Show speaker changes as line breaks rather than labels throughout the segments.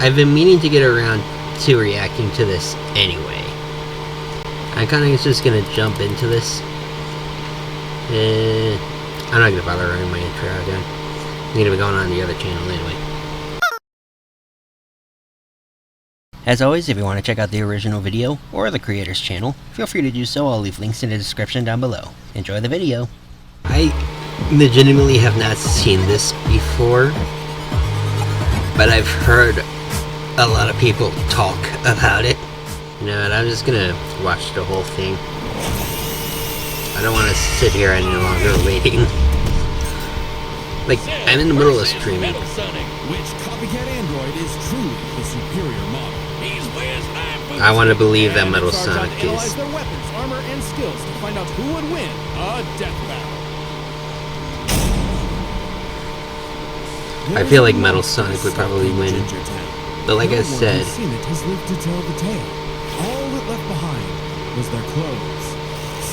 I've been meaning to get around to reacting to this anyway. I'm kind of just gonna jump into this. I'm not gonna bother running my intro again. I'm gonna be going on the other channel anyway. As always, if you want to check out the original video or the creator's channel, feel free to do so. I'll leave links in the description down below. Enjoy the video. I legitimately have not seen this before, but I've heard a lot of people talk about it. You know, and I'm just gonna watch the whole thing. I don't want to sit here any longer waiting. Like, I'm in the middle of streaming.
Which copycat android is truly the superior model?
I want to believe that Metal Sonic is.
Their weapons, armor, and skills to find out who would win a death battle.
I feel like Metal Sonic would probably win. But like I said,
has lived to tell the tale. All that left behind was their clothes.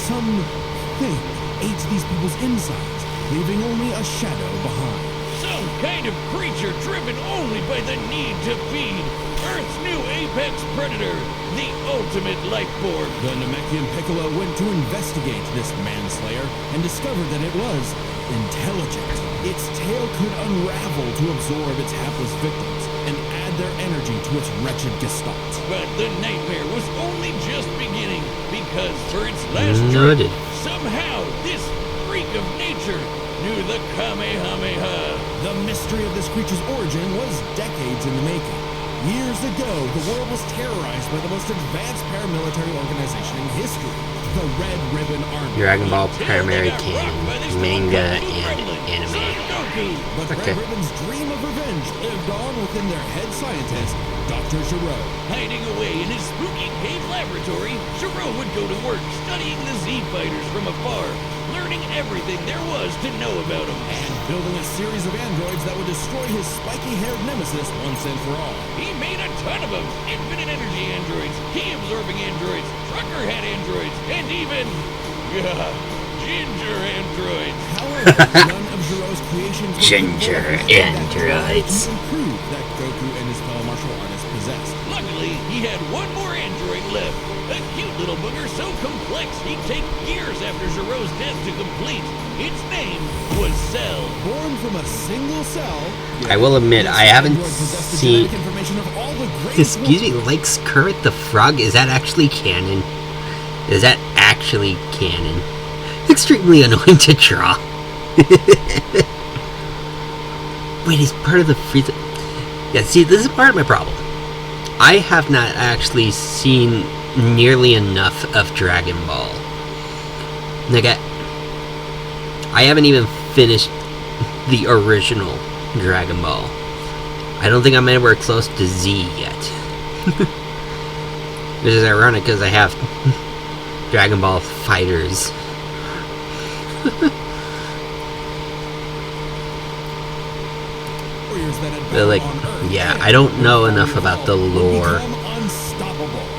Something ate these people's insides, leaving only a shadow behind.
Some kind of creature driven only by the need to feed. Earth's new apex predator, the ultimate life form.
The Namekian Piccolo went to investigate this manslayer and discovered that it was intelligent. Its tail could unravel to absorb its hapless victims and add their energy to its wretched gestalt.
But the nightmare was only just beginning, because for its last trip, somehow this freak of nature knew the Kamehameha.
The mystery of this creature's origin was decades in the making. Years ago, the world was terrorized by the most advanced paramilitary organization in history, the Red Ribbon Army.
Dragon Ball primary canon, manga, and anime.
But the Red Ribbon's dream of revenge lived on within their head scientist, Dr. Gero.
Hiding away in his spooky cave laboratory, Gero would go to work studying the Z-Fighters from afar, learning everything there was to know about them.
And building a series of androids that would destroy his spiky-haired nemesis once and for all.
He made a ton of them. Infinite energy androids, key-absorbing androids, trucker hat androids, and even ginger androids.
However, none of Gero's creations were
ginger androids.
Prove that Goku and his fellow martial artists possessed.
Luckily, he had one more android left. A cute little booger so complex he'd take years after Gero's death to complete. Its name was Cell.
Born from a single cell.
I will admit, I haven't seen. Excuse me, like Kermit the Frog, is that actually canon? Is that actually canon? Extremely annoying to draw. Wait, he's part of the Frieza. Yeah, see, this is part of my problem. I have not actually seen nearly enough of Dragon Ball. Like, I haven't even finished the original Dragon Ball. I don't think I'm anywhere close to Z yet. Which is ironic because I have Dragon Ball Fighters. But like, yeah, I don't know enough about the lore.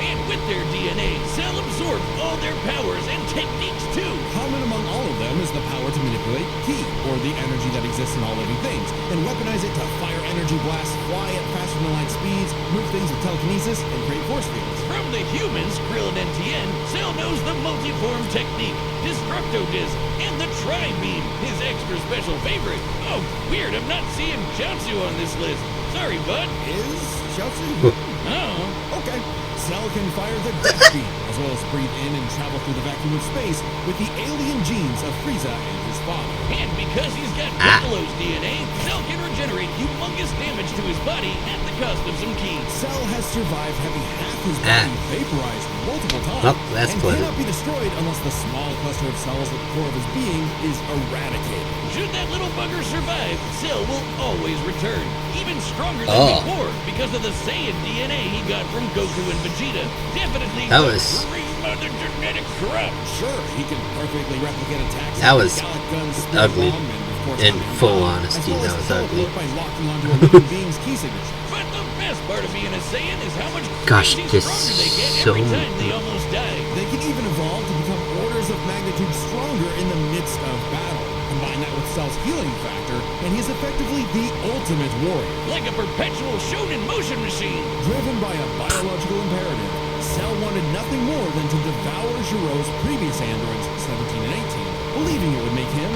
And with their DNA, Cell absorbed all their powers and techniques too.
Common among all of them is the power to manipulate ki, or the energy that exists in all living things, and weaponize it to fire energy blasts, fly at faster than light speeds, move things with telekinesis, and create force fields.
From the humans, Krillin and Tien, Cell knows the multi-form technique, Destructo Disc, and the Tri-Beam, his extra special favorite. Oh, weird, I'm not seeing Chaozu on this list. Sorry, bud.
Is Chaozu?
Oh.
Okay. Cell can fire the Death Beam, as well as breathe in and travel through the vacuum of space with the alien genes of Frieza and his father.
And because he's got Piccolo's DNA, Cell can regenerate humongous damage to his body at the cost of some ki.
Cell has survived having half his body vaporized multiple times,
well, that's
and
pleasant.
cannot be destroyed unless the small cluster of cells at the core of his being is eradicated.
Should that little bugger survive, Cell will always return, even stronger than before, because of the Saiyan DNA he got from Goku and Vegeta. Definitely
that was
of the genetic crop.
Sure, he can perfectly replicate attacks.
That was ugly. In full honesty, that was ugly.
By locking onto a living being's key signature.
But the best part of being a Saiyan is how much
Gosh,
crazy
this
stronger they get
so
every time they almost die.
They can even evolve to become orders of magnitude stronger in the midst of battle. Combine that with Cell's healing factor, and he's effectively the ultimate warrior.
Like a perpetual shonen motion machine.
Driven by a biological imperative, Cell wanted nothing more than to devour Giro's previous androids, 17 and 18, believing it would make him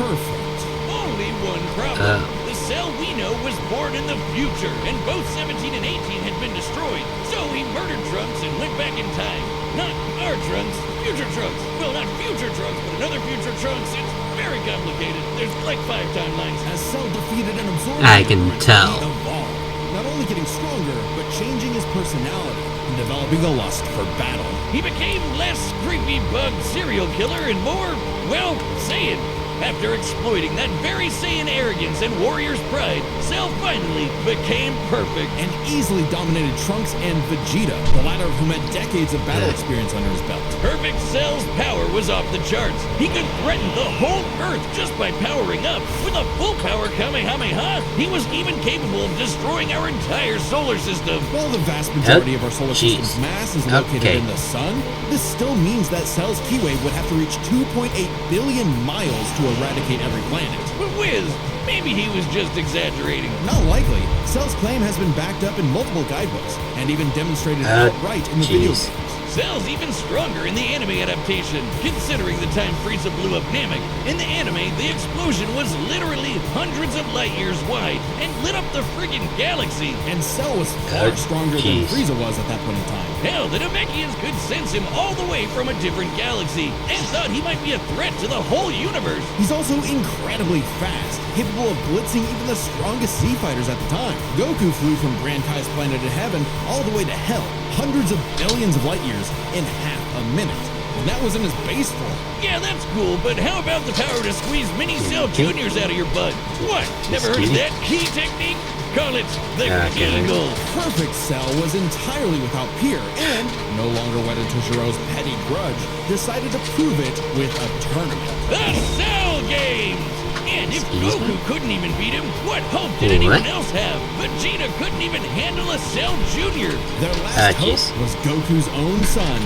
perfect.
Only one problem. The Cell we know was born in the future, and both 17 and 18 had been destroyed. So he murdered Trunks and went back in time. Not our Trunks, future Trunks. Well, not future Trunks, but another future Trunks. It's very complicated. There's like 5 timelines.
As Cell defeated and absorbed
I can tell.
he evolved, not only getting stronger, but changing his personality and developing a lust for battle.
He became less creepy bug serial killer and more, well, Saiyan. After exploiting that very Saiyan arrogance and warrior's pride, Cell finally became perfect.
And easily dominated Trunks and Vegeta, the latter of whom had decades of battle experience under his belt.
Perfect Cell's power was off the charts. He could threaten the whole Earth just by powering up. With a full power Kamehameha, he was even capable of destroying our entire solar system.
While the vast majority of our solar system's mass is located in the sun, this still means that Cell's key wave would have to reach 2.8 billion miles to eradicate every planet.
But Wiz, maybe he was just exaggerating.
Not likely. Cell's claim has been backed up in multiple guidebooks, and even demonstrated outright in the video games.
Cell's even stronger in the anime adaptation, considering the time Frieza blew up Namek. In the anime, the explosion was literally hundreds of light years wide and lit up the friggin' galaxy.
And Cell was far stronger than Frieza was at that point in time.
Hell, the Namekians could sense him all the way from a different galaxy and thought he might be a threat to the whole universe.
He's also incredibly fast, capable of blitzing even the strongest sea fighters at the time. Goku flew from Grand Kai's planet of heaven all the way to hell, hundreds of billions of light years in half a minute. And that was in his base form.
Yeah, that's cool, but how about the power to squeeze mini Cell Juniors out of your butt? What? Never heard of that key technique? Call it the Kegel.
Perfect Cell was entirely without peer and, no longer wedded to Giro's petty grudge, decided to prove it with a tournament.
The Cell Games! And if Goku couldn't even beat him, what hope did anyone else have? Vegeta couldn't even handle a Cell Jr.
Their last hope was Goku's own son,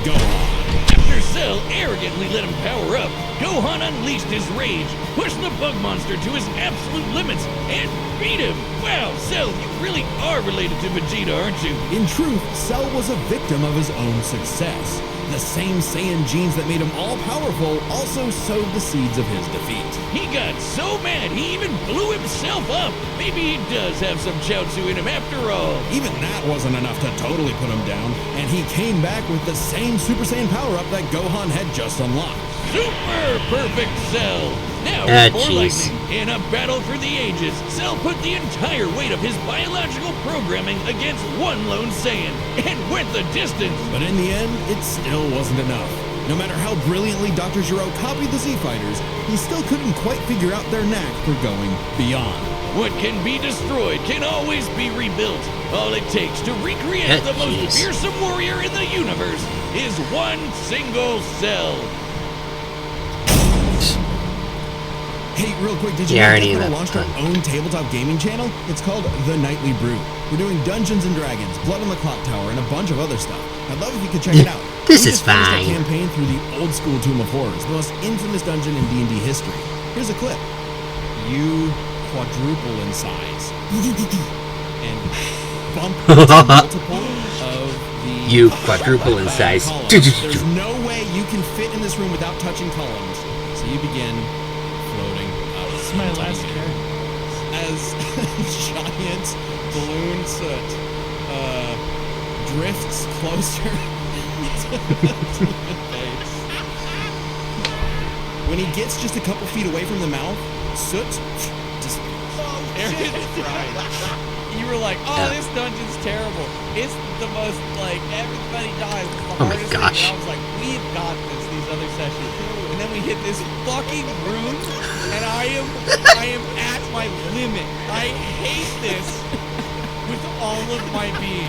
Gohan.
After Cell arrogantly let him power up, Gohan unleashed his rage, pushed the bug monster to his absolute limits, and beat him. Wow, Cell, you really are related to Vegeta, aren't you?
In truth, Cell was a victim of his own success. The same Saiyan genes that made him all-powerful also sowed the seeds of his defeat.
He got so mad, he even blew himself up. Maybe he does have some Chaozu in him after all.
Even that wasn't enough to totally put him down, and he came back with the same Super Saiyan power-up that Gohan had just unlocked.
Super Perfect Cell! Now, before lightning, in a battle for the ages, Cell put the entire weight of his biological programming against one lone Saiyan, and went the distance.
But in the end, it still wasn't enough. No matter how brilliantly Dr. Gero copied the Z-Fighters, he still couldn't quite figure out their knack for going beyond.
What can be destroyed can always be rebuilt. All it takes to recreate the most fearsome warrior in the universe is one single Cell.
Hey, real quick, did you know that we launched our own tabletop gaming channel? It's called The Nightly Brew. We're doing Dungeons and Dragons, Blood on the Clock Tower, and a bunch of other stuff. I'd love if you could check it out.
This is fine.
We just finished a campaign through the old school Tomb of Horrors, the most infamous dungeon in D&D history. Here's a clip. You quadruple in size. And bump into multiple of the...
You quadruple in size.
There's no way you can fit in this room without touching columns. So you begin floating up.
This is my last turn.
As giant balloon soot drifts closer to the face. When he gets just a couple feet away from the mouth, soot just
You were like, oh, this dungeon's terrible. It's the most, like, everybody dies. It's the hardest thing. And I was like, we've got this, these other sessions. And then we hit this fucking room, and I am at my limit. I hate this with all of my being.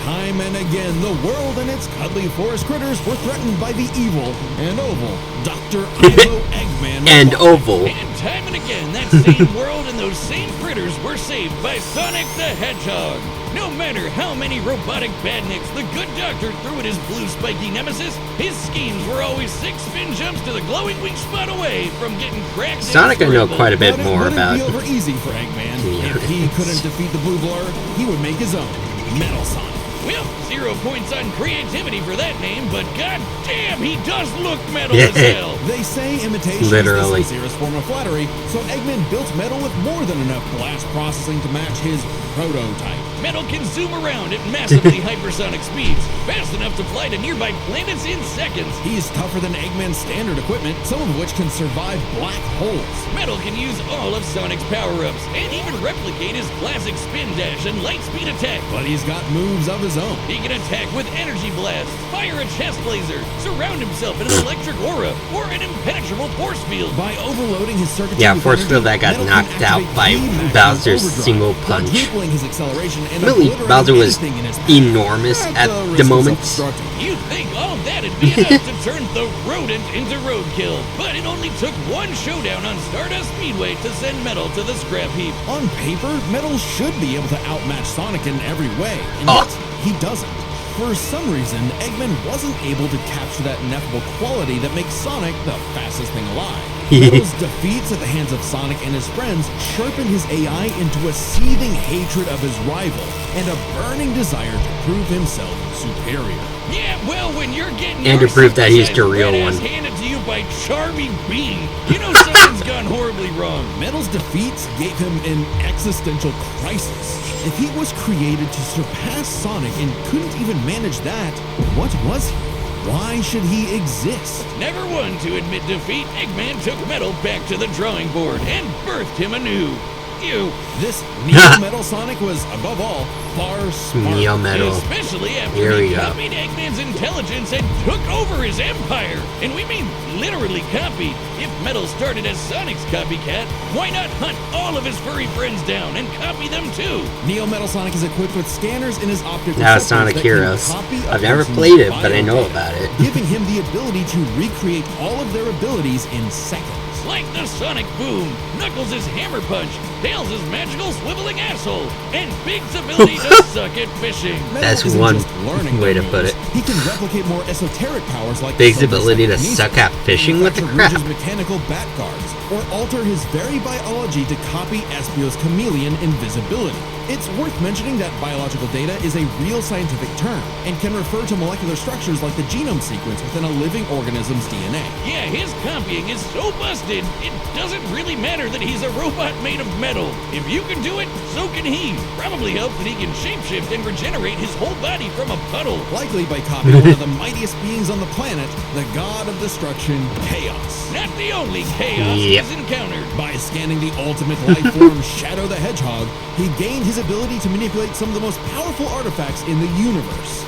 Time and again, the world and its cuddly forest critters were threatened by the evil and oval Dr. Ivo Eggman.
And oval.
And time and again, that same world and those same critters were saved by Sonic the Hedgehog. No matter how many robotic badniks the good doctor threw at his blue spiky nemesis, his schemes were always 6 spin jumps to the glowing weak spot away from getting cracked.
Sonic I know quite a bit more about.
It wouldn't be over easy for Eggman. If he couldn't defeat the blue blur, he would make his own Metal Sonic.
Well, 0 points on creativity for that name, but god damn, he does look metal as hell.
They say imitation
Literally.
is the sincerest form of flattery, so Eggman built Metal with more than enough blast processing to match his prototype.
Metal can zoom around at massively hypersonic speeds, fast enough to fly to nearby planets in seconds.
He's tougher than Eggman's standard equipment, some of which can survive black holes.
Metal can use all of Sonic's power-ups, and even replicate his classic spin dash and light speed attack.
But he's got moves of his own.
He can attack with energy blast, fire a chest laser, surround himself in an electric aura, or an impenetrable force field.
By overloading his circuitry,
Yeah, force field that got knocked out by Bowser's single punch.
His acceleration and
Really, Bowser was enormous at the moment.
You'd think all that'd be enough to turn the rodent into roadkill, but it only took one showdown on Stardust Speedway to send Metal to the scrap heap.
On paper, Metal should be able to outmatch Sonic in every way, and yet he doesn't. For some reason, Eggman wasn't able to capture that ineffable quality that makes Sonic the fastest thing alive. Metal's defeats at the hands of Sonic and his friends sharpened his AI into a seething hatred of his rival and a burning desire to prove himself superior.
Yeah, well, when you're getting
And to prove that he's the real one.
handed to you by Charmy Bean, you know something's gone horribly wrong.
Metal's defeats gave him an existential crisis. If he was created to surpass Sonic and couldn't even manage that, what was he? Why should he exist?
Never one to admit defeat, Eggman took Metal back to the drawing board and birthed him anew.
This Neo-Metal Sonic was, above all, far smarter.
Neo-Metal.
Especially after
Here we
he
go.
copied Eggman's intelligence and took over his empire. And we mean literally copied. If Metal started as Sonic's copycat, why not hunt all of his furry friends down and copy them too?
Neo-Metal Sonic is equipped with scanners in his optic
Now
receptors
Sonic
that can
Heroes.
copy a
I've never
person's
played it, but I know
biodata,
about it.
giving him the ability to recreate all of their abilities in seconds.
Like the Sonic Boom, Knuckles' hammer punch, Tails' magical swiveling asshole, and Big's ability to suck at fishing.
Metal
That's
isn't
one
just learning
way to
the
put
moves.
it.
He can replicate more esoteric powers like
Big's
Solar's
ability to
telekinesis,
suck at fishing? What the
manufacture
crap?
Rouge's mechanical bat guards, or alter his very biology to copy Espio's chameleon invisibility. It's worth mentioning that biological data is a real scientific term and can refer to molecular structures like the genome sequence within a living organism's DNA.
Yeah, his copying is so busted, it doesn't really matter that he's a robot made of metal. If you can do it, so can he. Probably help that he can shapeshift and regenerate his whole body from a puddle.
Likely by copying one of the mightiest beings on the planet, the god of destruction, Chaos.
Not the only chaos
Yep.
he's encountered.
By scanning the ultimate life form, Shadow the Hedgehog, he gained his ability to manipulate some of the most powerful artifacts in the universe.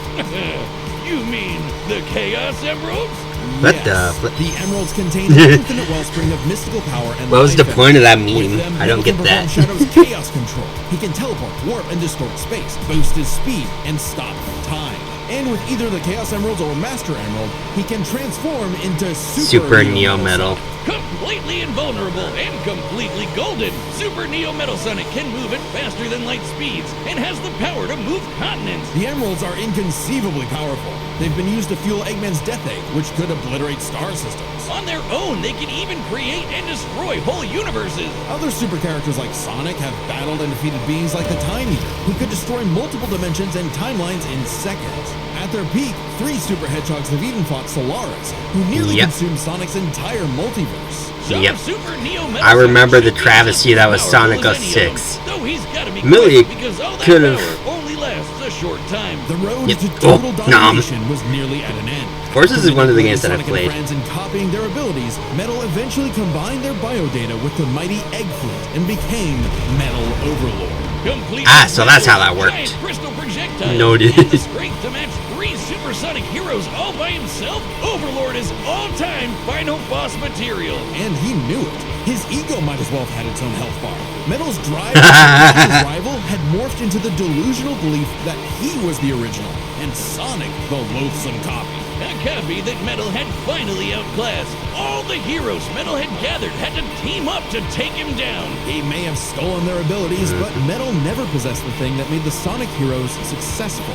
You mean the Chaos Emeralds?
What
Yes,
the
the emeralds contain an infinite wellspring of mystical power and
What was the
life
point of that
energy.
meme?
With them,
I don't
Metal
get
can
that.
perform Shadow's chaos control. He can teleport, warp, and distort space, boost his speed, and stop time. And with either the Chaos Emeralds or Master Emerald, he can transform into
Super Neo-Metal.
Completely invulnerable and completely golden, Super Neo-Metal Sonic can move at faster than light speeds and has the power to move continents.
The emeralds are inconceivably powerful. They've been used to fuel Eggman's Death Egg, which could obliterate star systems.
On their own, they can even create and destroy whole universes.
Other super characters like Sonic have battled and defeated beings like the Time Eater, who could destroy multiple dimensions and timelines in seconds. At their peak, 3 super hedgehogs have even fought Solaris, who nearly
Yep.
consumed Sonic's entire multiverse.
So
Yep.
Super Neo-Metal
I remember
Sonic
the
should be
travesty
just
that was
as
Sonic
powerful as any of
06.
them, though he's gotta be
Millie
quick because all that
could've-
power only lasts a short time.
The road
Yep.
to
Oh,
total
nom.
domination was nearly at an end.
Forces is one of the games that I've
Sonic and
played.
friends in copying their abilities, Metal eventually combined their biodata with the mighty Egg Fleet and became Metal Overlord.
Complete
So that's how that worked.
giant crystal projectile.
Noted.
And the strength to match 3 supersonic heroes all by himself. Overlord is all-time final boss material.
And he knew it. His ego might as well have had its own health bar. Metal's drive to defeat his rival had morphed into the delusional belief that he was the original and Sonic the loathsome copy.
A copy that Metal had finally outclassed. All the heroes Metal had gathered had to team up to take him down.
He may have stolen their abilities, but Metal never possessed the thing that made the Sonic heroes successful.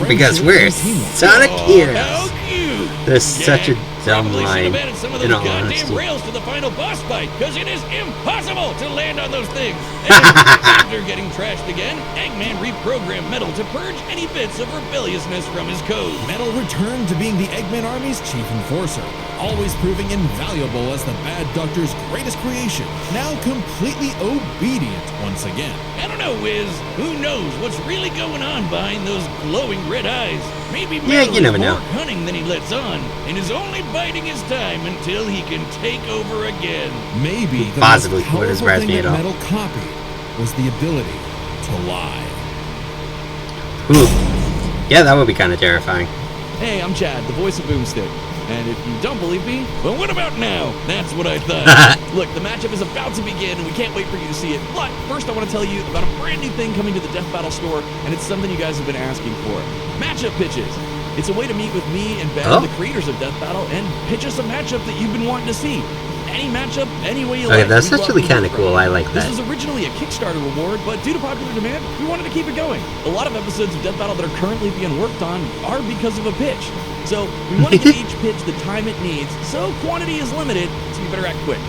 Because we're Sonic
How
heroes.
cute!
There's such a dumb
Probably should
line,
have added some of
in
those
all
goddamn
honesty.
rails to the final boss fight, because it is impossible to land on those things. And after getting trashed again, Eggman reprogrammed Metal to purge any bits of rebelliousness from his code.
Metal returned to being the Eggman Army's chief enforcer, always proving invaluable as the Bad Doctor's greatest creation, now completely obedient once again.
I don't know, Wiz. Who knows what's really going on behind those glowing red eyes? Maybe Metal
you never
is
know.
more cunning than he lets on, and is only biding his time until he can take over again.
Maybe the
Possibly
most
put his
powerful
breath
thing that
made up.
Metal copied was the ability to lie.
Ooh. Yeah, that would be kind of terrifying.
Hey, I'm Chad, the voice of Boomstick. And if you don't believe me, well, what about now? That's what I thought. Look, the matchup is about to begin, and we can't wait for you to see it. But first, I want to tell you about a brand new thing coming to the Death Battle store, and it's something you guys have been asking for. Matchup pitches. It's a way to meet with me and Ben, the creators of Death Battle, and pitch us a matchup that you've been wanting to see. Any matchup, any way you like.
That's
We'd
actually
love to
kind of
hear from
cool.
you.
I like that.
This was originally a Kickstarter reward, but due to popular demand, we wanted to keep it going. A lot of episodes of Death Battle that are currently being worked on are because of a pitch. So we want to give each pitch the time it needs, so quantity is limited, so you better act quick.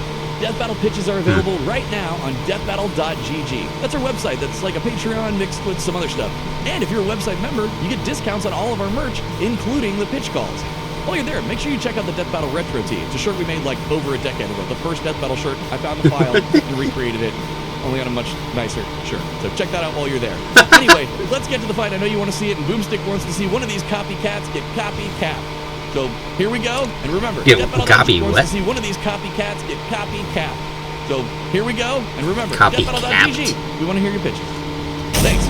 Death Battle pitches are available right now on deathbattle.gg. That's our website that's like a Patreon mixed with some other stuff. And if you're a website member, you get discounts on all of our merch, including the pitch calls. While you're there, make sure you check out the Death Battle Retro Tee. It's a shirt we made like over a decade ago. The first Death Battle shirt. I found the file and recreated it, only on a much nicer shirt. So check that out while you're there. Anyway, let's get to the fight. I know you want to see it, and Boomstick wants to see one of these copycats get copycat. So here we go, and remember,
Get
Death Battle
copy
wants
what?
to see one of these copycats get copycat. So here we go, and remember,
Copycat.
deathbattle.gg. We want to hear your pitches. Thanks.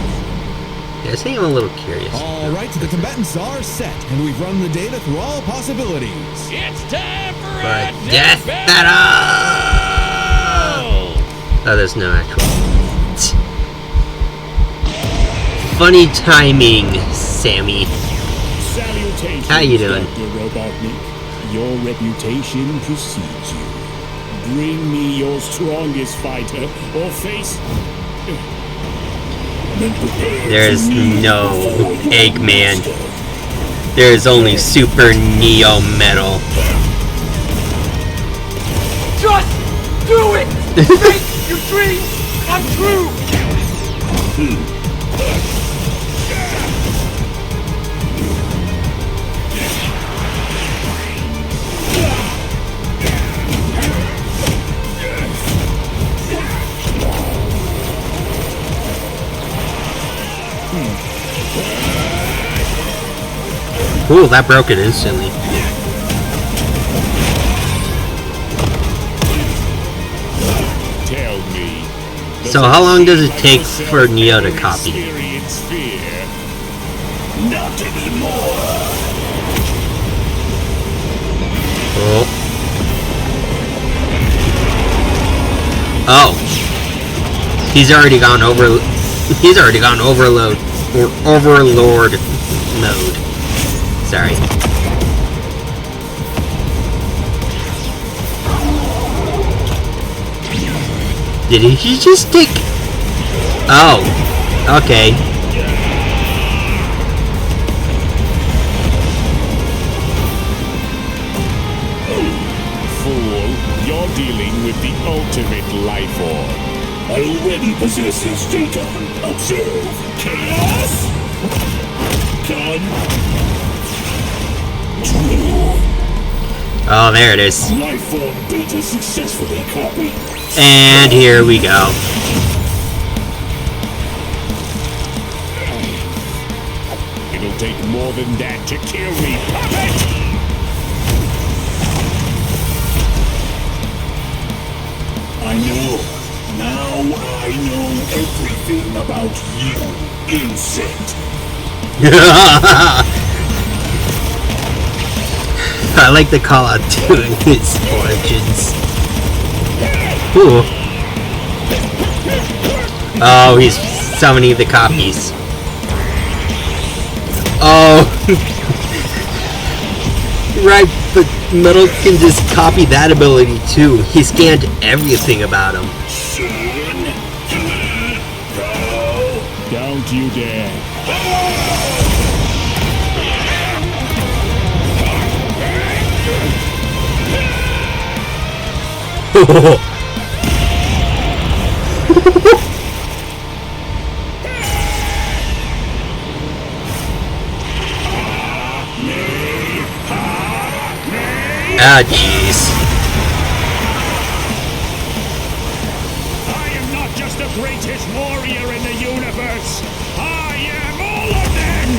Yeah, I think I'm a little curious.
All right, the combatants are set, and we've run the data through all possibilities.
It's time for
But
a
Death Battle! Oh, there's no actual. Funny timing, Sammy.
Salutations,
How you doing?
Dr. Robotnik. Your reputation precedes you. Bring me your strongest fighter, or face...
There's no Eggman. There's only Super Neo Metal.
Just do it! Make your dreams come true!
Ooh, that broke it instantly.
Tell me.
So how long does it take for Neo to copy?
Experience fear? Not anymore.
Oh. Oh. He's already gone overload or overlord mode. Sorry. Did he just take... Oh. Okay.
Fool, you're dealing with the ultimate life form. I already possess his data. Observe. Chaos.
Oh, there it is.
Life form data successfully copied.
And here we go.
It'll take more than that to kill me, puppet! I know. Now I know everything about you, insect.
I like the call out to his origins. Ooh. Oh, he's summoning the copies. Oh. Right, but Metal can just copy that ability too. He scanned everything about him.
Don't you dare.
Ah, jeez.
I am not just the greatest warrior in the universe. I am all of them.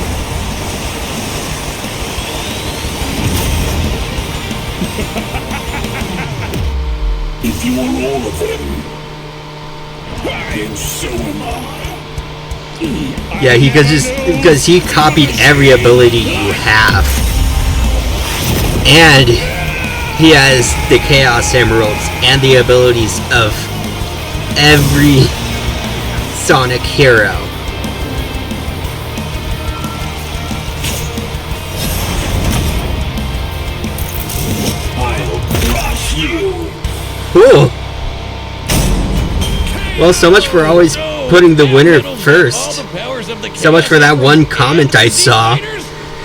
If you are all of them, then so am I.
Yeah, because he copied every ability you have. And he has the Chaos Emeralds and the abilities of every Sonic hero.
I'll crush you.
Cool. Well, so much for always putting the winner first. So much for that one comment I saw.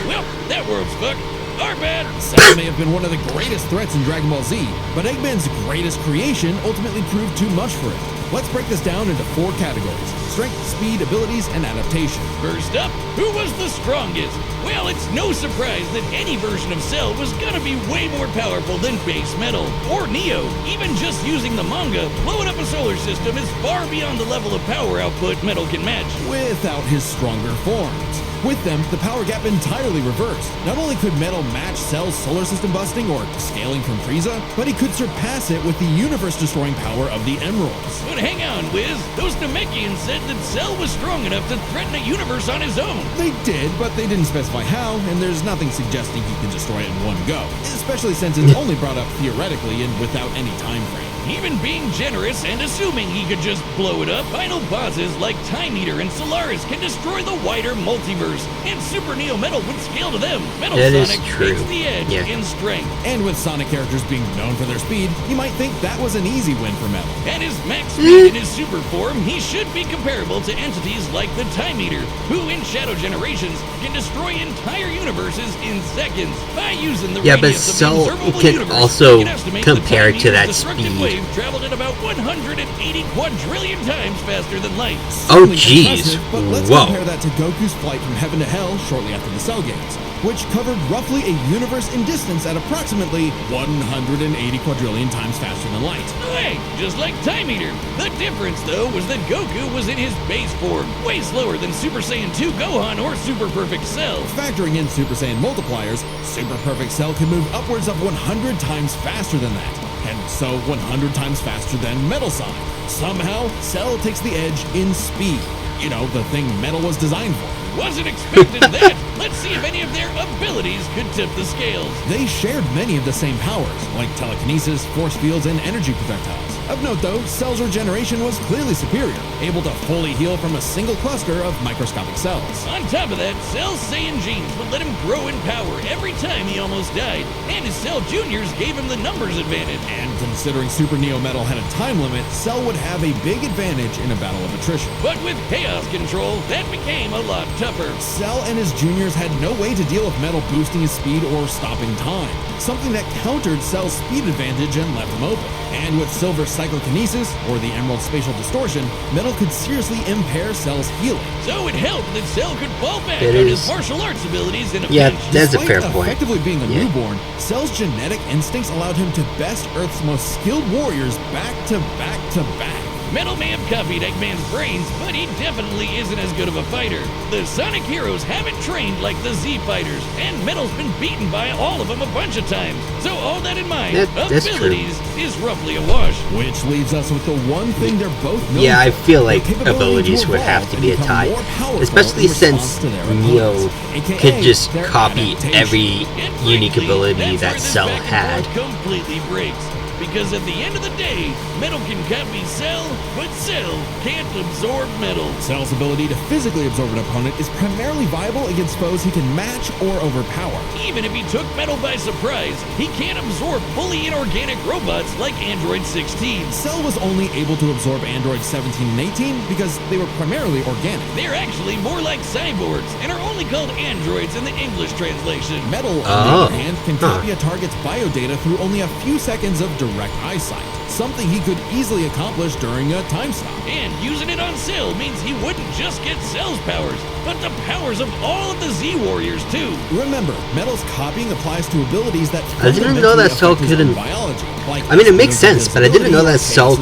Well, that world's fucked. Our bad.
Cell may have been one of the greatest threats in Dragon Ball Z, but Eggman's greatest creation ultimately proved too much for him. Let's break this down into 4 categories: strength, speed, abilities, and adaptation.
First up, who was the strongest? Well, it's no surprise that any version of Cell was gonna be way more powerful than base Metal or Neo. Even just using the manga, blowing up a solar system is far beyond the level of power output Metal can match.
Without his stronger forms. With them, the power gap entirely reversed. Not only could Metal match Cell's solar system busting or scaling from Frieza, but he could surpass it with the universe-destroying power of the Emeralds.
But hang on, Wiz. Those Namekians said that Cell was strong enough to threaten a universe on his own.
They did, but they didn't specify how, and there's nothing suggesting he can destroy it in one go. Especially since it's only brought up theoretically and without any time frame.
Even being generous and assuming he could just blow it up, final bosses like Time Eater and Solaris can destroy the wider multiverse, and Super Neo Metal would scale to them. Metal
That is
Sonic
true.
takes the edge in strength.
And with Sonic characters being known for their speed, you might think that was an easy win for Metal.
At his max speed in his super form, he should be comparable to entities like the Time Eater, who in Shadow Generations can destroy entire universes in seconds by using the
Yeah, but
radius of the
Cell
observable
can
universe.
also
We can estimate
compare
the
to
Time
that
Eater's destructive
speed.
wave traveled at about 180 quadrillion times faster than light.
Oh,
Certainly
jeez.
impressive, but let's
Whoa.
compare that to Goku's flight from heaven to hell shortly after the Cell games, which covered roughly a universe in distance at approximately 180 quadrillion times faster than light.
Hey, just like Time Eater. The difference, though, was that Goku was in his base form, way slower than Super Saiyan 2 Gohan or Super Perfect Cell.
Factoring in Super Saiyan multipliers, Super Perfect Cell can move upwards of 100 times faster than that, and so 100 times faster than Metal Sonic. Somehow, Cell takes the edge in speed. You know, the thing Metal was designed for.
Wasn't expecting that. Let's see if any of their abilities could tip the scales.
They shared many of the same powers, like telekinesis, force fields, and energy projectiles. Of note, though, Cell's regeneration was clearly superior, able to fully heal from a single cluster of microscopic cells.
On top of that, Cell's Saiyan genes would let him grow in power every time he almost died, and his Cell Juniors gave him the numbers advantage.
And considering Super Neo Metal had a time limit, Cell would have a big advantage in a battle of attrition.
But with Chaos Control, that became a lot tougher.
Cell and his juniors had no way to deal with Metal boosting his speed or stopping time, something that countered Cell's speed advantage and left him open. And with Silver's psychokinesis, or the Emerald spatial distortion, Metal could seriously impair Cell's healing.
So it helped that Cell could fall back
It
on
is-
his martial arts abilities in a
Yeah,
pinch.
that's a
Despite
fair point.
effectively being a
Yeah.
newborn, Cell's genetic instincts allowed him to best Earth's most skilled warriors back to back to back.
Metal may have copied Eggman's brains, but he definitely isn't as good of a fighter. The Sonic heroes haven't trained like the Z fighters, and Metal's been beaten by all of them a bunch of times. So all that in mind,
That's true.
abilities is roughly a wash.
Which leaves us with the one thing they're both known
Yeah, I
for,
feel like
the capability
abilities
to
would
evolve
have to
and
be a
become
tie.
more powerful
Especially
in response
since
to their
Neo
opponents, aka
could just
their
copy
adaptation.
every
And
unique
frankly,
ability
that's
that
where this
Cell
back and
had.
forth completely breaks. because at the end of the day, metal can copy Cell, but Cell can't absorb metal.
Cell's ability to physically absorb an opponent is primarily viable against foes he can match or overpower.
Even if he took metal by surprise, he can't absorb fully inorganic robots like Android 16.
Cell was only able to absorb Android 17 and 18 because they were primarily organic.
They're actually more like cyborgs and are only called androids in the English translation.
Metal, on the other hand, can copy a target's biodata through only a few seconds of direct eyesight, something he could easily accomplish during a time stop.
And using it on Cell means he wouldn't just get Cell's powers, but the powers of all of the Z-Warriors too.
Remember, Metal's copying applies to abilities that
I didn't know that Cell couldn't.
biology. Like
I mean, it makes sense, but I didn't know that Cell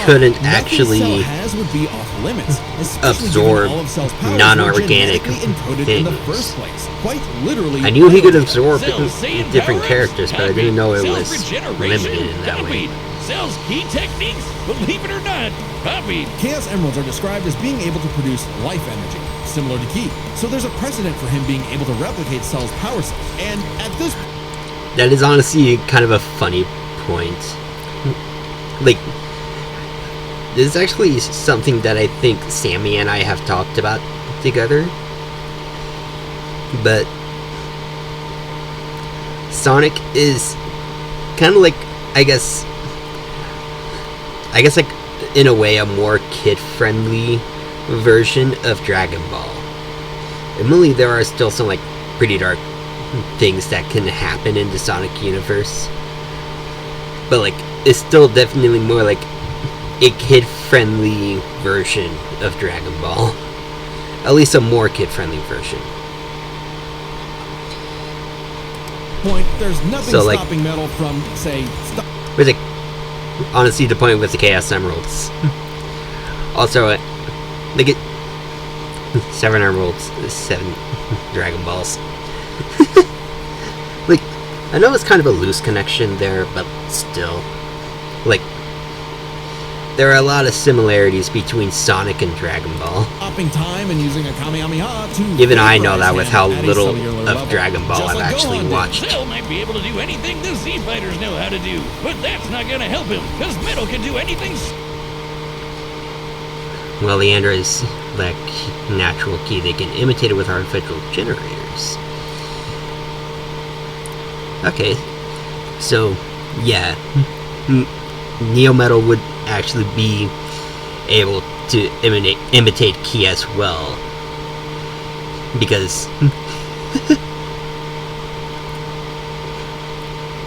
couldn't actually
would be off limits,
absorb non-organic
encoded in the first place. Quite literally.
I knew he could absorb
Cell
different
powers,
characters, but I didn't know it
Cell's
was
regeneration,
limited in that way.
copied. Cell's key techniques, believe it or not, copied.
Chaos Emeralds are described as being able to produce life energy, similar to Ki. So there's a precedent for him being able to replicate Cell's power cell. And at this,
That is honestly kind of a funny point. Like, this is actually something that I think Sammy and I have talked about together. But Sonic is kind of like, I guess like, in a way, a more kid-friendly version of Dragon Ball. Admittedly, there are still some, like, pretty dark things that can happen in the Sonic universe. But, like, it's still definitely more like a kid-friendly version of Dragon Ball. At least a more kid-friendly version.
point, there's nothing
So, like,
stopping Metal from, say,
with the, honestly, the point with the Chaos Emeralds. Also, they get 7 Emeralds, 7 Dragon Balls. Like, I know it's kind of a loose connection there, but still, like, there are a lot of similarities between Sonic and Dragon Ball.
stopping time and using a Kamehameha to
Even I know that with how
at a
little
cellular
of
level.
Dragon Ball
Just
I've
like
actually
Gohan did.
watched.
Cell might be able to do anything the Z-Fighters know how to do, but that's not gonna help him, because Metal can do anything.
Well, the androids lack natural key. They can imitate it with artificial generators. Okay, so yeah, Neo Metal would actually be able to imitate Ki as well, because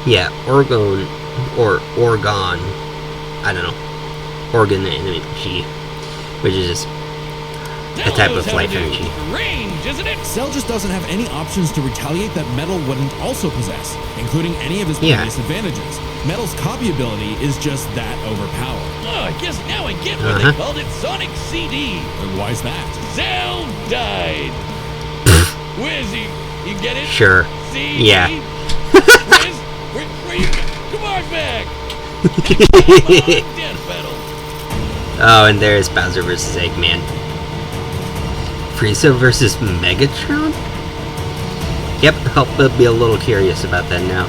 yeah, Orgon, I don't know, organ energy, which is just a type of life energy.
Range, isn't it?
Cell just doesn't have any options to retaliate that Metal wouldn't also possess, including any of his
Yeah.
previous advantages. Metal's copy ability is just that overpowered.
Oh, I guess now I get why they called it Sonic CD.
And why's that?
Cell died. Where's he? You get it?
Sure.
CD?
Yeah.
Where you? Come on back. Death battle.
Oh, and there's Bowser versus Eggman. Frieza versus Megatron? Yep, I'll be a little curious about that now.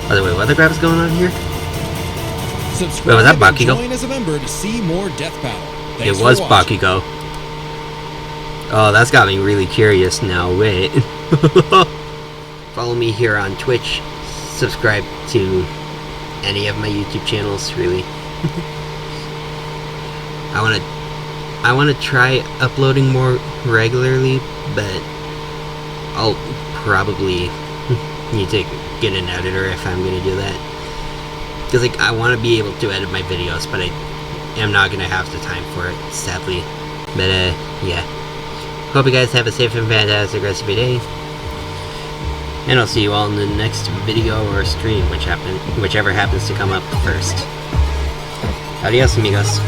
By the way, what other crap is going on here?
Subscribe
Wait, was that
and
Bakugo?
join as a member to see more Death Battle.
It
Thanks
was
for watching.
Bakugo. Oh, that's got me really curious now. Wait. Follow me here on Twitch. Subscribe to any of my YouTube channels, really. I wanna try uploading more regularly, but I'll probably need to get an editor if I'm gonna do that. Because, like, I want to be able to edit my videos, but I am not gonna have the time for it, sadly. But yeah. Hope you guys have a safe and fantastic rest of your day. And I'll see you all in the next video or stream, whichever happens to come up first. Adios, amigos.